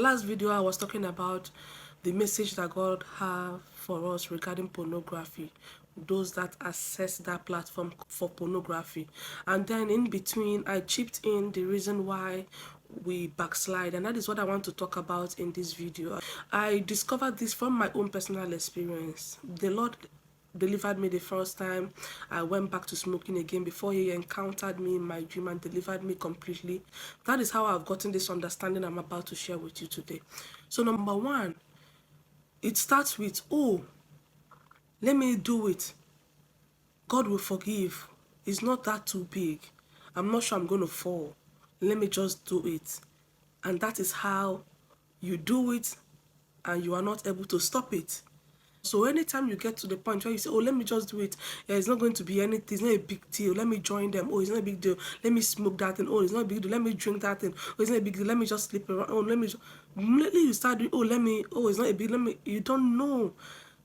Last video I was talking about the message that God have for us regarding pornography, those that access that platform for pornography. And then in between I chipped in the reason why we backslide, and that is what I want to talk about in this video. I discovered this from my own personal experience. The Lord delivered me the first time I went back to smoking again before he encountered me in my dream and delivered me completely. That is how I've gotten this understanding I'm about to share with you today. So number one, it starts with, oh, let me do it. God will forgive. It's not that too big. I'm not sure I'm going to fall. Let me just do it. And that is how you do it and you are not able to stop it. So anytime you get to the point where you say, oh, let me just do it, yeah, it's not going to be anything, it's not a big deal, let me join them, oh, it's not a big deal, let me smoke that thing, oh, it's not a big deal, let me drink that thing, oh, it's not a big deal, let me just sleep around, oh, let me just, immediately you start doing, oh, it's not a big deal, you don't know.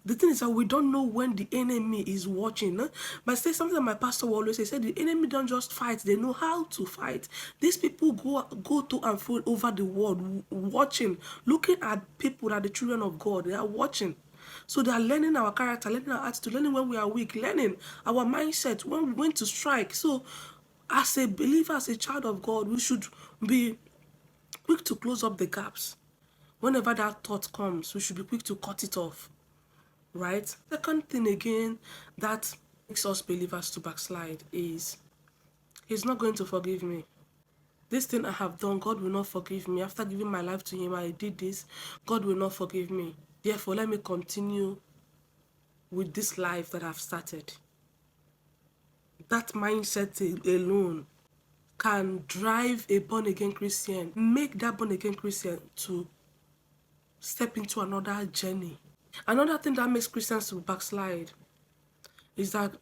The thing is that we don't know when the enemy is watching. Huh? But say something that my pastor will always say, the enemy don't just fight, they know how to fight. These people go to and fro over the world, watching, looking at people that are the children of God, they are watching. So they are learning our character, learning our attitude, learning when we are weak, learning our mindset, when to strike. So as a believer, as a child of God, we should be quick to close up the gaps. Whenever that thought comes, we should be quick to cut it off. Right? Second thing again that makes us believers to backslide is he's not going to forgive me. This thing I have done, God will not forgive me. After giving my life to him, I did this. God will not forgive me. Therefore, let me continue with this life that I've started. That mindset alone can drive a born-again Christian, make that born-again Christian to step into another journey. Another thing that makes Christians to backslide is that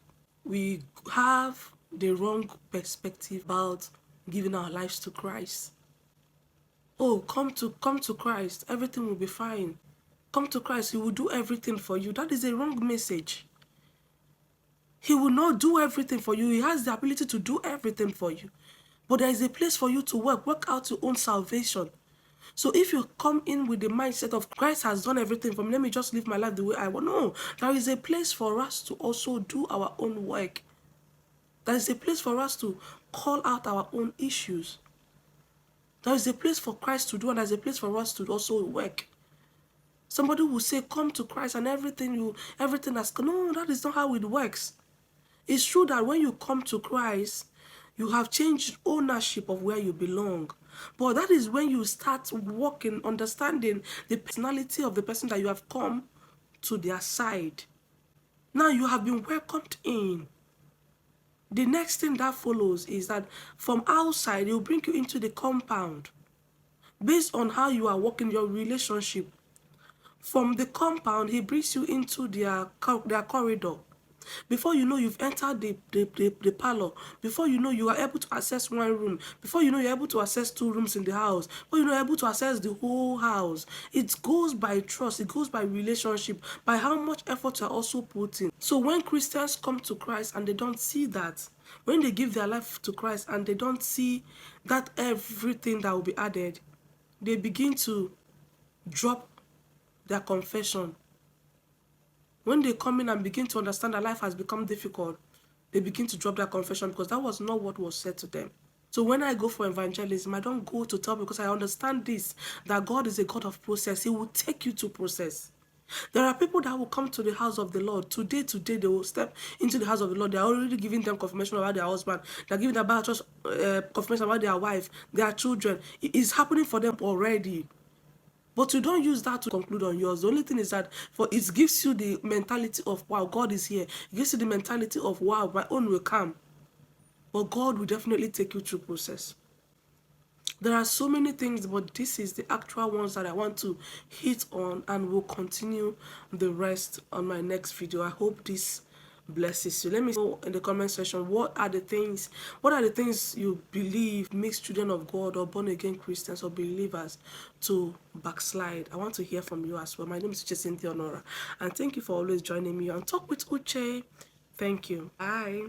we have the wrong perspective about giving our lives to Christ. Oh, come to Christ, everything will be fine. Come to Christ, he will do everything for you. That is a wrong message. He will not do everything for you. He has the ability to do everything for you. But there is a place for you to work out your own salvation. So if you come in with the mindset of Christ has done everything for me, let me just live my life the way I want. No, there is a place for us to also do our own work. There is a place for us to call out our own issues. There is a place for Christ to do, and there is a place for us to also work. Somebody will say, come to Christ and everything has... No, that is not how it works. It's true that when you come to Christ, you have changed ownership of where you belong. But that is when you start walking, understanding the personality of the person that you have come to their side. Now you have been welcomed in. The next thing that follows is that from outside, he'll bring you into the compound. Based on how you are working your relationship. From the compound, he brings you into their corridor. Before you know, you've entered the parlor. Before you know, you are able to access one room. Before you know, you're able to access two rooms in the house. Before you know, you're able to access the whole house. It goes by trust. It goes by relationship. By how much effort you're also putting. So when Christians come to Christ and they don't see that, when they give their life to Christ and they don't see that everything that will be added, they begin to drop their confession. When they come in and begin to understand that life has become difficult, they begin to drop their confession because that was not what was said to them. So when I go for evangelism, I don't go to tell because I understand this, that God is a God of process. He will take you to process. There are people that will come to the house of the Lord. Today, they will step into the house of the Lord. They are already giving them confirmation about their husband. They are giving them confirmation about their wife, their children. It is happening for them already. But you don't use that to conclude on yours. The only thing is that it gives you the mentality of, wow, God is here. It gives you the mentality of, wow, my own will come. But God will definitely take you through process. There are so many things, but this is the actual ones that I want to hit on, and we'll continue the rest on my next video. I hope this blesses you. Let me know in the comment section, what are the things you believe makes children of God or born again Christians or believers to backslide? I want to hear from you as well. My name is Cynthia Honora, and thank you for always joining me on Talk with Uche. Thank you. Bye.